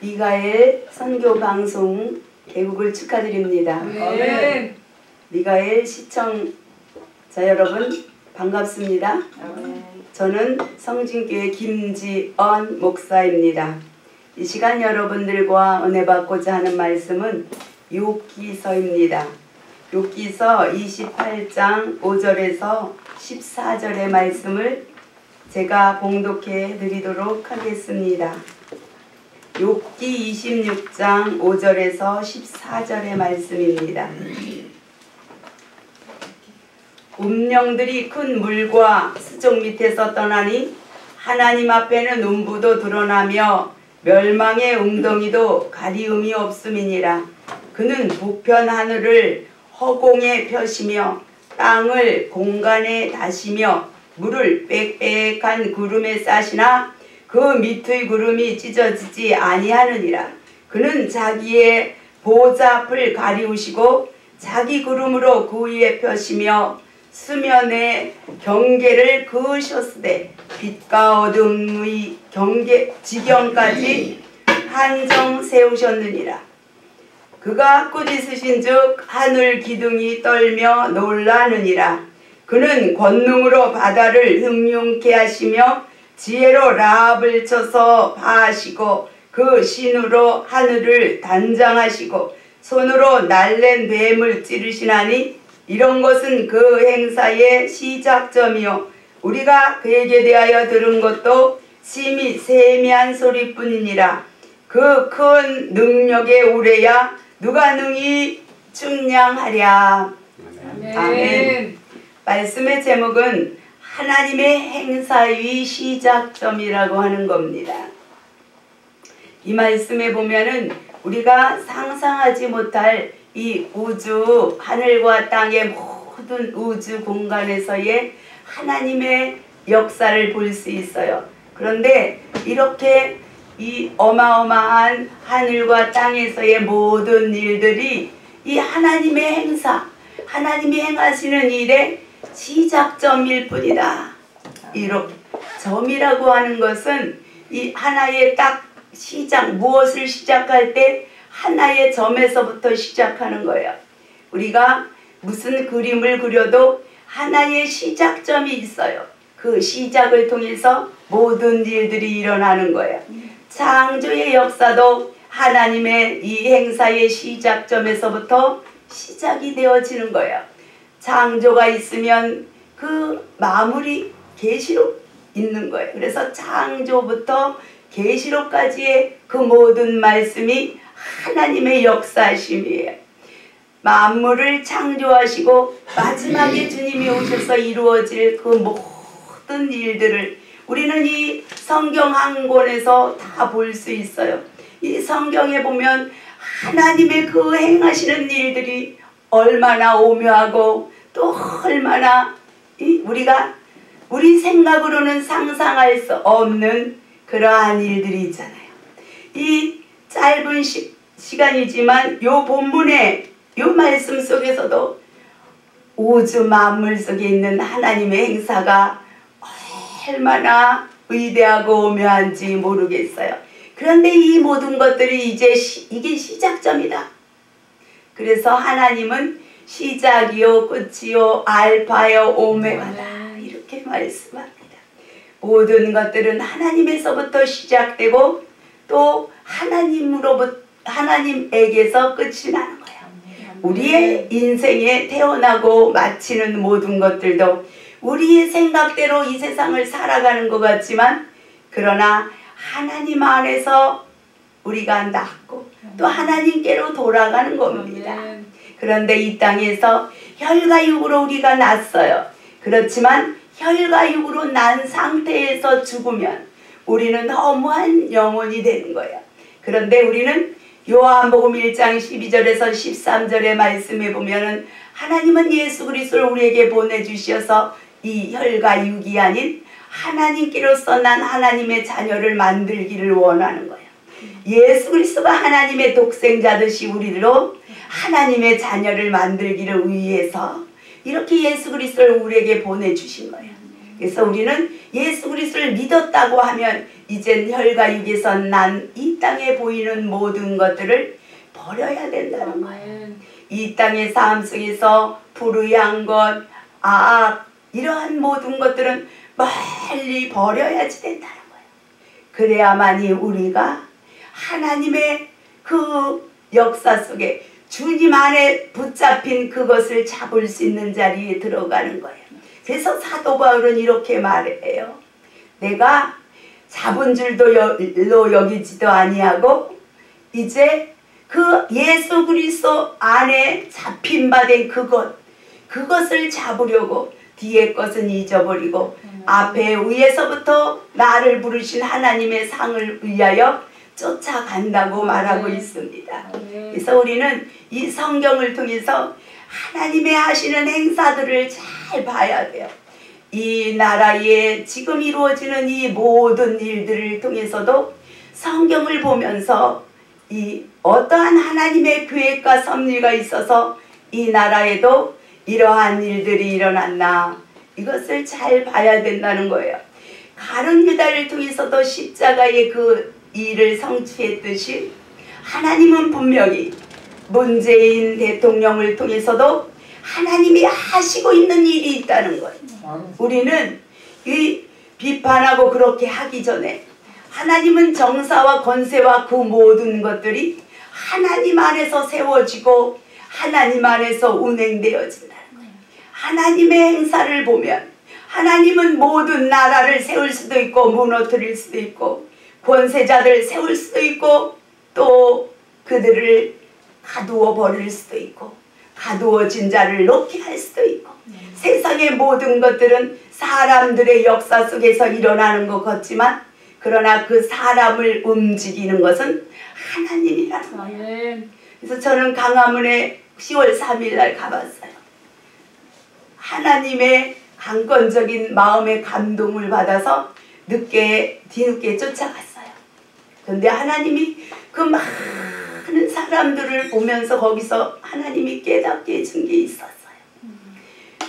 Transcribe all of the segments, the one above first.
미가엘 선교 방송 개국을 축하드립니다. 네. 미가엘 시청자 여러분 반갑습니다. 저는 성진교회 김지언 목사입니다. 이 시간 여러분들과 은혜 받고자 하는 말씀은 욥기서입니다. 욥기서 28장 5절에서 14절의 말씀을 제가 봉독해 드리도록 하겠습니다. 욥기 26장 5절에서 14절의 말씀입니다. 운명들이 큰 물과 수족 밑에서 떠나니 하나님 앞에는 음부도 드러나며 멸망의 웅덩이도 가리움이 없음이니라. 그는 북편 하늘을 허공에 펴시며 땅을 공간에 다시며 물을 빽빽한 구름에 싸시나 그 밑의 구름이 찢어지지 아니하느니라. 그는 자기의 보좌 앞을 가리우시고 자기 구름으로 그 위에 펴시며 수면의 경계를 그으셨으되 빛과 어둠의 경계 지경까지 한정 세우셨느니라. 그가 꾸짖으신즉 하늘 기둥이 떨며 놀라느니라. 그는 권능으로 바다를 흉흉케 하시며 지혜로 라합을 쳐서 파하시고 그 신으로 하늘을 단장하시고 손으로 날랜 뱀을 찌르시나니 이런 것은 그 행사의 시작점이요 우리가 그에게 대하여 들은 것도 심히 세미한 소리뿐이니라. 그 큰 능력의 우레야 누가 능히 측량하랴. 아멘. 말씀의 제목은 하나님의 행사의 시작점이라고 하는 겁니다. 이 말씀에 보면은 우리가 상상하지 못할 이 우주, 하늘과 땅의 모든 우주 공간에서의 하나님의 역사를 볼 수 있어요. 그런데 이렇게 이 어마어마한 하늘과 땅에서의 모든 일들이 이 하나님의 행사, 하나님이 행하시는 일의 시작점일 뿐이다. 이렇게 점이라고 하는 것은 이 하나의 딱 시작, 무엇을 시작할 때 하나의 점에서부터 시작하는 거예요. 우리가 무슨 그림을 그려도 하나의 시작점이 있어요. 그 시작을 통해서 모든 일들이 일어나는 거예요. 창조의 역사도 하나님의 이 행사의 시작점에서부터 시작이 되어지는 거예요. 창조가 있으면 그 마무리 계시록 있는 거예요. 그래서 창조부터 계시록까지의 그 모든 말씀이 하나님의 역사심이에요. 만물을 창조하시고 마지막에 주님이 오셔서 이루어질 그 모든 일들을 우리는 이 성경 한 권에서 다 볼 수 있어요. 이 성경에 보면 하나님의 그 행하시는 일들이 얼마나 오묘하고 또 얼마나 우리 생각으로는 상상할 수 없는 그러한 일들이 있잖아요. 이 짧은 시간이지만 요 본문의 요 말씀 속에서도 우주 만물 속에 있는 하나님의 행사가 얼마나 위대하고 오묘한지 모르겠어요. 그런데 이 모든 것들이 이제 이게 시작점이다. 그래서 하나님은 시작이요 끝이요 알파요 오메가다 이렇게 말씀합니다. 모든 것들은 하나님에서부터 시작되고 또 하나님에게서 끝이 나는 거예요. 우리의 인생에 태어나고 마치는 모든 것들도 우리의 생각대로 이 세상을 살아가는 것 같지만 그러나 하나님 안에서 우리가 낳고 또 하나님께로 돌아가는 겁니다. 그런데 이 땅에서 혈과 육으로 우리가 났어요. 그렇지만 혈과 육으로 난 상태에서 죽으면 우리는 허무한 영혼이 되는 거예요. 그런데 우리는 요한복음 1장 12절에서 13절의 말씀에 보면은 하나님은 예수 그리스도를 우리에게 보내주셔서 이 혈과 육이 아닌 하나님께로서 난 하나님의 자녀를 만들기를 원하는 거예요. 예수 그리스도가 하나님의 독생자듯이 우리로 하나님의 자녀를 만들기를 위해서 이렇게 예수 그리스도를 우리에게 보내주신 거예요. 그래서 우리는 예수 그리스도를 믿었다고 하면 이젠 혈과 육에서 난 이 땅에 보이는 모든 것들을 버려야 된다는 거예요. 이 땅의 삶 속에서 불의한 것, 악, 이러한 모든 것들은 멀리 버려야지 된다는 거예요. 그래야만이 우리가 하나님의 그 역사 속에 주님 안에 붙잡힌 그것을 잡을 수 있는 자리에 들어가는 거예요. 그래서 사도 바울은 이렇게 말해요. 내가 잡은 줄도 여기지도 아니하고 이제 그 예수 그리스도 안에 잡힌 바 된 그것을 잡으려고 뒤에 것은 잊어버리고 앞에 위에서부터 나를 부르신 하나님의 상을 위하여 쫓아간다고 말하고 있습니다. 그래서 우리는 이 성경을 통해서 하나님의 하시는 행사들을 잘 봐야 돼요. 이 나라에 지금 이루어지는 이 모든 일들을 통해서도 성경을 보면서 이 어떠한 하나님의 계획과 섭리가 있어서 이 나라에도 이러한 일들이 일어났나, 이것을 잘 봐야 된다는 거예요. 가룟 유다를 통해서도 십자가의 그 일을 성취했듯이 하나님은 분명히 문재인 대통령을 통해서도 하나님이 하시고 있는 일이 있다는 거예요. 우리는 이 비판하고 그렇게 하기 전에 하나님은 정사와 권세와 그 모든 것들이 하나님 안에서 세워지고 하나님 안에서 운행되어진다는 거예요. 하나님의 행사를 보면 하나님은 모든 나라를 세울 수도 있고 무너뜨릴 수도 있고 권세자들 세울 수도 있고 또 그들을 가두어 버릴 수도 있고 가두어진 자를 놓게 할 수도 있고 세상의 모든 것들은 사람들의 역사 속에서 일어나는 것 같지만 그러나 그 사람을 움직이는 것은 하나님이라는 거예요. 그래서 저는 강화문에 10월 3일 날 가봤어요. 하나님의 강권적인 마음의 감동을 받아서 뒤늦게 쫓아갔어요. 그런데 하나님이 그 많은 사람들을 보면서 거기서 하나님이 깨닫게 해준 게 있었어요.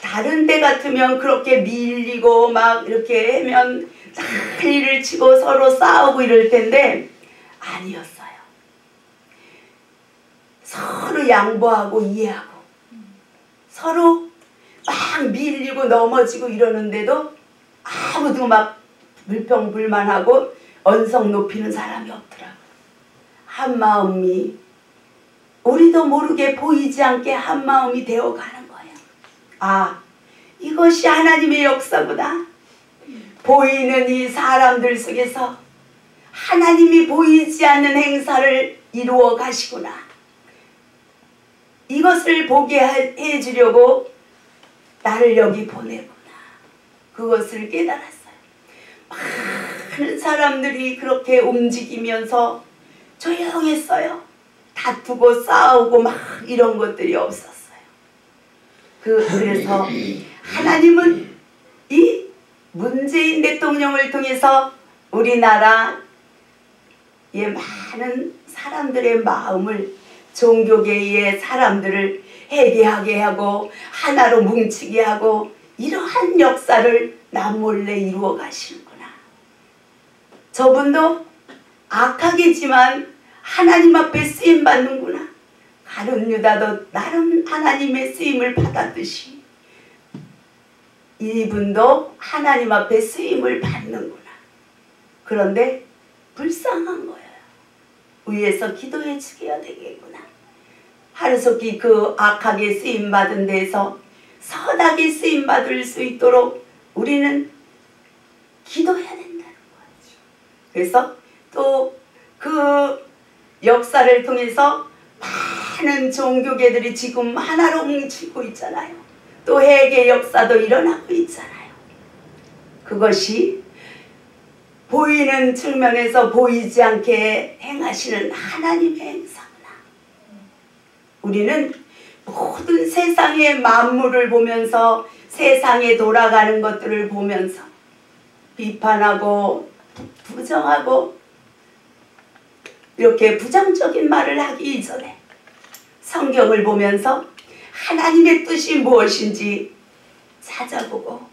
다른 데 같으면 그렇게 밀리고 막 이렇게 하면 난리를 치고 서로 싸우고 이럴 텐데 아니었어요. 서로 양보하고 이해하고 서로 막 밀리고 넘어지고 이러는데도 아무도 막 불평불만하고 언성 높이는 사람이 없더라고요. 한 마음이 우리도 모르게 보이지 않게 한 마음이 되어가는 거예요. 아, 이것이 하나님의 역사구나. 보이는 이 사람들 속에서 하나님이 보이지 않는 행사를 이루어 가시구나. 이것을 보게 해주려고 나를 여기 보내구나. 그것을 깨달았어요. 많은 사람들이 그렇게 움직이면서 조용했어요. 다투고 싸우고 막 이런 것들이 없었어요. 그래서 하나님은 이 문재인 대통령을 통해서 우리나라의 많은 사람들의 마음을 종교계의 사람들을 회개하게 하고 하나로 뭉치게 하고 이러한 역사를 남몰래 이루어 가시는구나. 저분도 악하겠지만 하나님 앞에 쓰임받는구나. 가룟 유다도 나름 하나님의 쓰임을 받았듯이 이분도 하나님 앞에 쓰임을 받는구나. 그런데 불쌍한 거예요. 위에서 기도해 주게야 되겠구나. 하루속히 그 악하게 쓰임받은 데서 선하게 쓰임받을 수 있도록 우리는 기도해야 된다는 거죠. 그래서 또 그 역사를 통해서 많은 종교계들이 지금 하나로 뭉치고 있잖아요. 또 회개 역사도 일어나고 있잖아요. 그것이 보이는 측면에서 보이지 않게 행하시는 하나님의 행사구나. 우리는 모든 세상의 만물을 보면서 세상에 돌아가는 것들을 보면서 비판하고 부정하고 이렇게 부정적인 말을 하기 이전에 성경을 보면서 하나님의 뜻이 무엇인지 찾아보고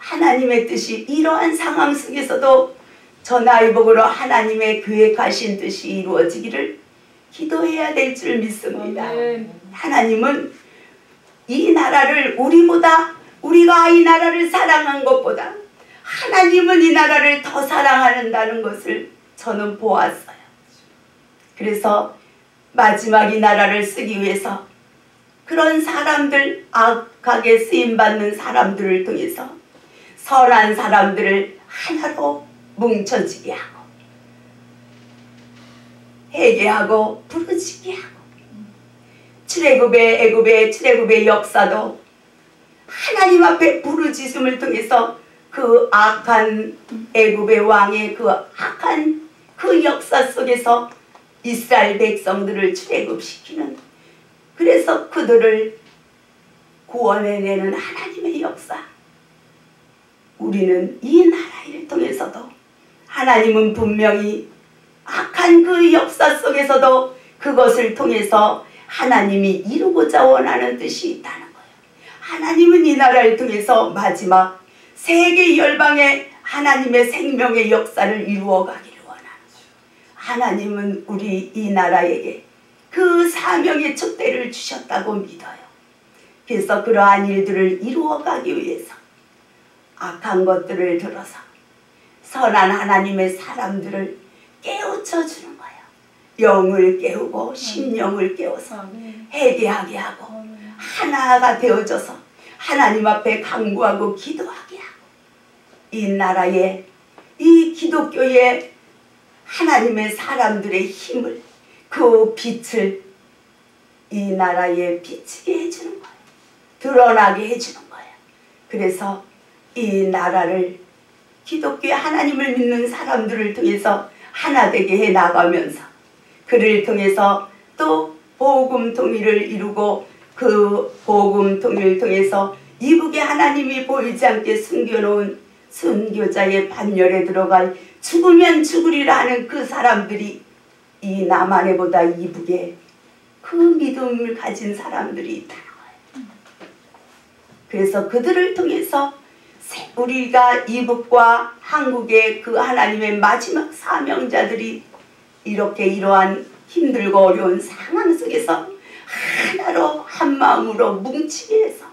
하나님의 뜻이 이러한 상황 속에서도 저 나이복으로 하나님의 계획하신 뜻이 이루어지기를 기도해야 될 줄 믿습니다. 하나님은 이 나라를 우리가 이 나라를 사랑한 것보다 하나님은 이 나라를 더 사랑한다는 것을 저는 보았어요. 그래서 마지막 이 나라를 쓰기 위해서 그런 사람들, 악하게 쓰임받는 사람들을 통해서 선한 사람들을 하나로 뭉쳐지게 하고 회개하고 부르짖게 하고 애굽의 출애굽의 역사도 하나님 앞에 부르짖음을 통해서 그 악한 애굽의 왕의 그 악한 그 역사 속에서 이스라엘 백성들을 출애굽시키는, 그래서 그들을 구원해내는 하나님의 역사. 우리는 이 나라를 통해서도 하나님은 분명히 악한 그 역사 속에서도 그것을 통해서 하나님이 이루고자 원하는 뜻이 있다는 거예요. 하나님은 이 나라를 통해서 마지막 세계 열방의 하나님의 생명의 역사를 이루어가기를 원하는 거예요. 하나님은 우리 이 나라에게 그 사명의 촛대를 주셨다고 믿어요. 그래서 그러한 일들을 이루어가기 위해서 악한 것들을 들어서 선한 하나님의 사람들을 깨우쳐 주는 거예요. 영을 깨우고 심령을 깨워서 회개하게 하고 하나가 되어져서 하나님 앞에 간구하고 기도하게 하고 이 나라에, 이 기독교의 하나님의 사람들의 힘을, 그 빛을 이 나라에 비치게 해주는 거예요. 드러나게 해주는 거예요. 그래서 이 나라를 기독교의 하나님을 믿는 사람들을 통해서 하나 되게 해 나가면서 그를 통해서 또 복음 통일을 이루고 그 복음 통일을 통해서 이북에 하나님이 보이지 않게 숨겨놓은 순교자의 반열에 들어갈 죽으면 죽으리라 하는 그 사람들이 이 남한에보다 이북에 그 믿음을 가진 사람들이 있다는 거예요. 그래서 그들을 통해서 우리가 이북과 한국의 그 하나님의 마지막 사명자들이 이렇게 이러한 힘들고 어려운 상황 속에서 하나로 한 마음으로 뭉치게 해서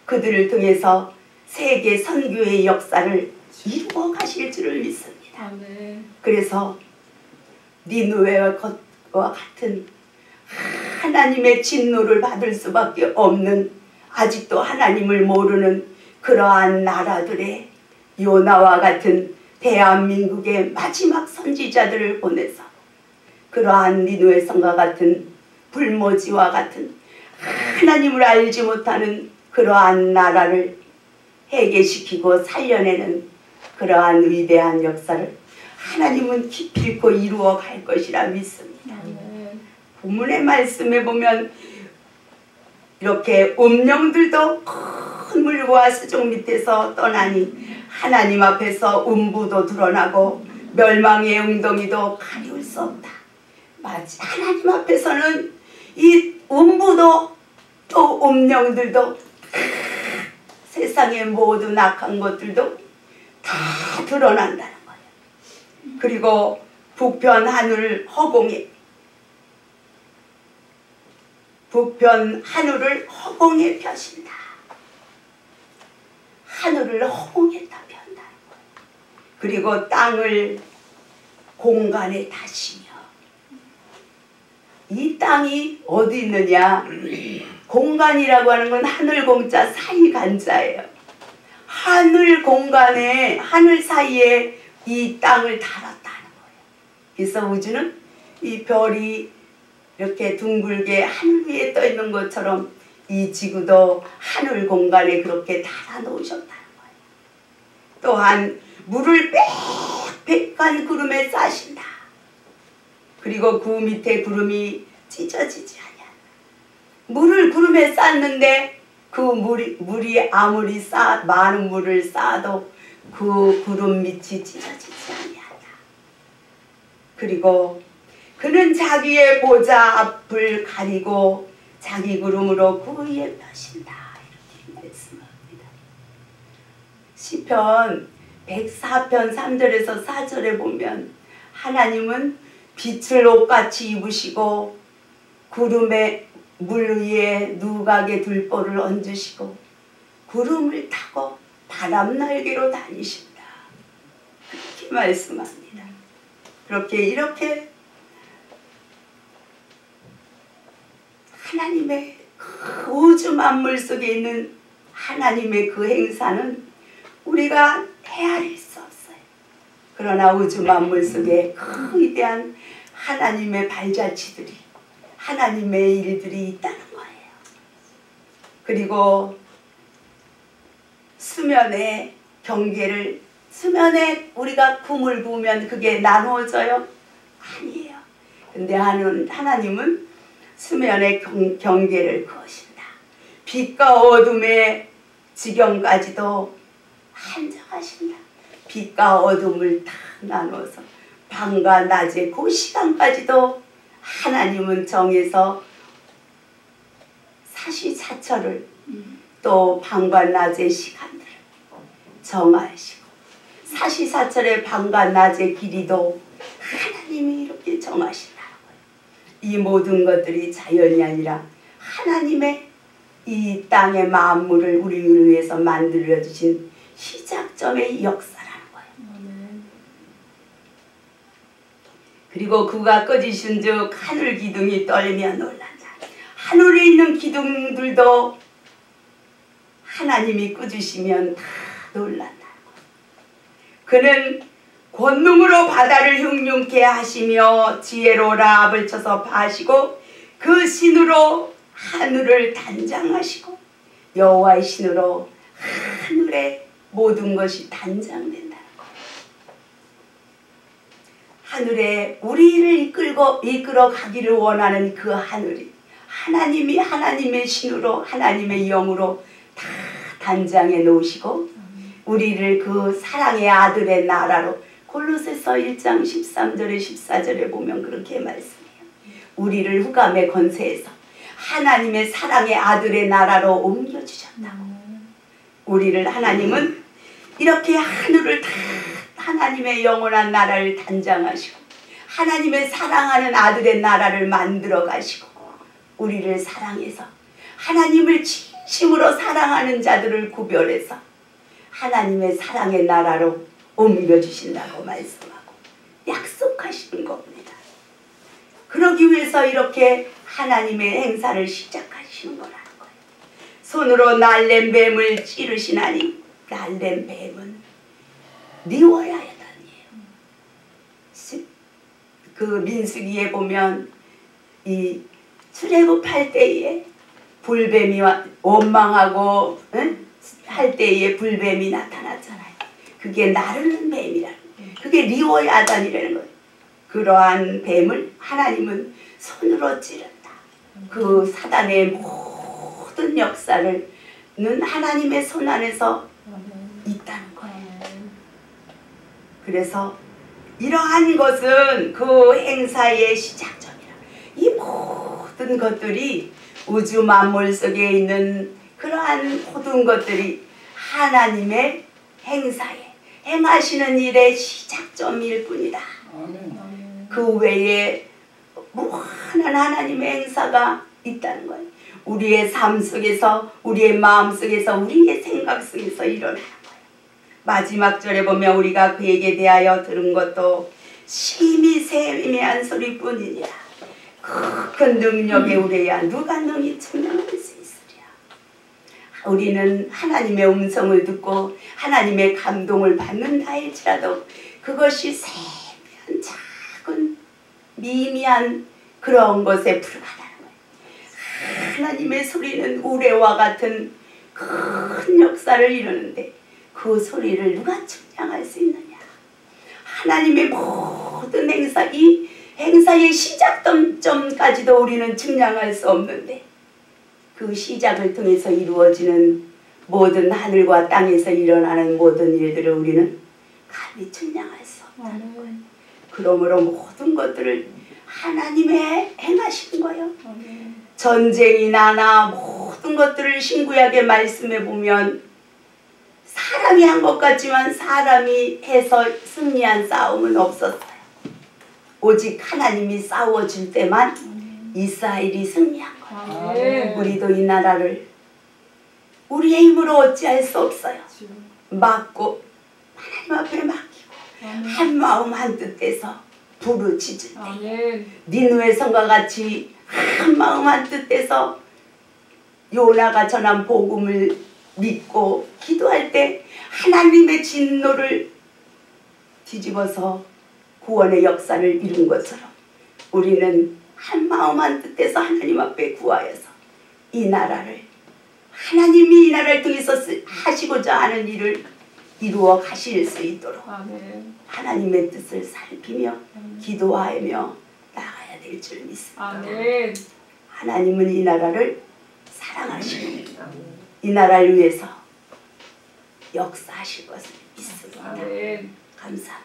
그들을 통해서 세계 선교의 역사를 이루어 가실 줄을 믿습니다. 그래서 니느웨와 같은 하나님의 진노를 받을 수밖에 없는, 아직도 하나님을 모르는 그러한 나라들의 요나와 같은 대한민국의 마지막 선지자들을 보내서 그러한 니느웨 성과 같은 불모지와 같은 하나님을 알지 못하는 그러한 나라를 회개시키고 살려내는 그러한 위대한 역사를 하나님은 기필코 이루어 갈 것이라 믿습니다. 본문의 말씀에 보면 이렇게 음령들도 큰 물과 수종 밑에서 떠나니 하나님 앞에서 음부도 드러나고 멸망의 웅덩이도 가리울 수 없다. 마치 하나님 앞에서는 이 음부도 또 음령들도 세상의 모든 악한 것들도 다 드러난다는 거예요. 그리고 북편 하늘 허공에, 북편 하늘을 허공에 펴신다. 하늘을 허공에다 편다는 거예요. 그리고 땅을 공간에 다시며, 이 땅이 어디 있느냐? 공간이라고 하는 건 하늘 공자 사이 간자예요. 하늘 공간에, 하늘 사이에 이 땅을 달았다는 거예요. 그래서 우주는 이 별이 이렇게 둥글게 하늘 위에 떠 있는 것처럼 이 지구도 하늘 공간에 그렇게 달아 놓으셨다는 거예요. 또한 물을 빽빽한 구름에 싸신다. 그리고 그 밑에 구름이 찢어지지 아니한다. 물을 구름에 쌌는데 그 물이 아무리 많은 물을 쌓아도 그 구름 밑이 찢어지지 아니한다. 그리고 그는 자기의 보좌 앞을 가리고 자기 구름으로 그 위에 펴신다. 이렇게 말씀합니다. 시편 104편 3절에서 4절에 보면 하나님은 빛을 옷같이 입으시고 구름에 물 위에 누각의 들보를 얹으시고 구름을 타고 바람 날개로 다니신다. 그렇게 말씀합니다. 이렇게 하나님의 그 우주 만물 속에 있는 하나님의 그 행사는 우리가 헤아릴 수 없어요. 그러나 우주 만물 속에 그 위대한 하나님의 발자취들이, 하나님의 일들이 있다는 거예요. 그리고 수면의 경계를, 수면에 우리가 꿈을 꾸면 그게 나누어져요? 아니에요. 근데 하나님은 수면의 경계를 그으신다. 빛과 어둠의 지경까지도 한정하신다. 빛과 어둠을 다 나눠서 밤과 낮의 그 시간까지도 하나님은 정해서 사시사철을 또 밤과 낮의 시간들을 정하시고 사시사철의 밤과 낮의 길이도 하나님이 이렇게 정하신다는 거예요. 이 모든 것들이 자연이 아니라 하나님의 이 땅의 만물을 우리를 위해서 만들어 주신 시작점의 역사라는 거예요. 그리고 그가 꺼지신 즉 하늘 기둥이 떨며 놀란다. 하늘에 있는 기둥들도 하나님이 끄주시면 다 놀란다는 거예요. 그는 권능으로 바다를 흉흉케 하시며 지혜로 라합을 쳐서 파시고 그 신으로 하늘을 단장하시고 여호와의 신으로 하늘의 모든 것이 단장된다는 거예요. 하늘에 우리를 이끌어 가기를 원하는 그 하늘이 하나님이 하나님의 신으로 하나님의 영으로 다 단장해 놓으시고 우리를 그 사랑의 아들의 나라로 골로새서 1장 13절에 14절에 보면 그렇게 말씀해요. 우리를 흑암의 권세에서 하나님의 사랑의 아들의 나라로 옮겨주셨다고. 우리를 하나님은 이렇게 하늘을 다 하나님의 영원한 나라를 단장하시고 하나님의 사랑하는 아들의 나라를 만들어 가시고 우리를 사랑해서 하나님을 진심으로 사랑하는 자들을 구별해서 하나님의 사랑의 나라로 옮겨주신다고 말씀하고 약속하시는 겁니다. 그러기 위해서 이렇게 하나님의 행사를 시작하시는 거라는 거예요. 손으로 날랜 뱀을 찌르시나니 날랜 뱀은 미워야단이에요. 그 민수기에 보면 이 출애굽할 때에 불뱀이 원망하고 할 때에 불뱀이 나타났잖아요. 그게 나르는 뱀이라는 거예요. 그게 리워야단이라는 거예요. 그러한 뱀을 하나님은 손으로 찌른다. 그 사단의 모든 역사는 하나님의 손 안에서 있다는 거예요. 그래서 이러한 것은 그 행사의 시작점이라. 이 모든 것들이 우주 만물 속에 있는 그러한 모든 것들이 하나님의 행사에 행하시는 일의 시작점일 뿐이다. 그 외에 무한한 하나님의 행사가 있다는 거예요. 우리의 삶 속에서 우리의 마음 속에서 우리의 생각 속에서 일어나는 거예요. 마지막 절에 보면 우리가 그에게 대하여 들은 것도 심히 세미한 소리뿐이니라. 큰 능력에 우려야 누가 능히 증명할 수 있으랴. 우리는 하나님의 음성을 듣고 하나님의 감동을 받는다 할지라도 그것이 세미한 작은 미미한 그런 것에 불과하다는 거예요. 하나님의 소리는 우레와 같은 큰 역사를 이루는데 그 소리를 누가 측량할 수 있느냐. 하나님의 모든 행사, 이 행사의 시작점까지도 우리는 측량할 수 없는데 그 시작을 통해서 이루어지는 모든 하늘과 땅에서 일어나는 모든 일들을 우리는 감히 측량할 수 없다는 거예요. 그러므로 모든 것들을 하나님의 행하시는 거예요. 전쟁이 나나 모든 것들을 신구약의 말씀에 보면 사람이 한 것 같지만 사람이 해서 승리한 싸움은 없었어요. 오직 하나님이 싸워줄 때만 이스라엘이 승리한 거예요. 우리도 이 나라를 우리의 힘으로 어찌할 수 없어요. 맡고 하나님 앞에 맡기고 한 마음 한 뜻해서 부르짖을 때 니느웨 성과 같이 한 마음 한 뜻해서 요나가 전한 복음을 믿고 기도할 때 하나님의 진노를 뒤집어서 구원의 역사를 이룬 것처럼 우리는 한 마음 한 뜻해서 하나님 앞에 구하여서 이 나라를 하나님이 이 나라를 통해서 하시고자 하는 일을 이루어 가실 수 있도록 하나님의 뜻을 살피며 기도하며 나가야 될 줄 믿습니다. 하나님은 이 나라를 사랑하시고 이 나라를 위해서 역사하실 것을 믿습니다. 감사합니다.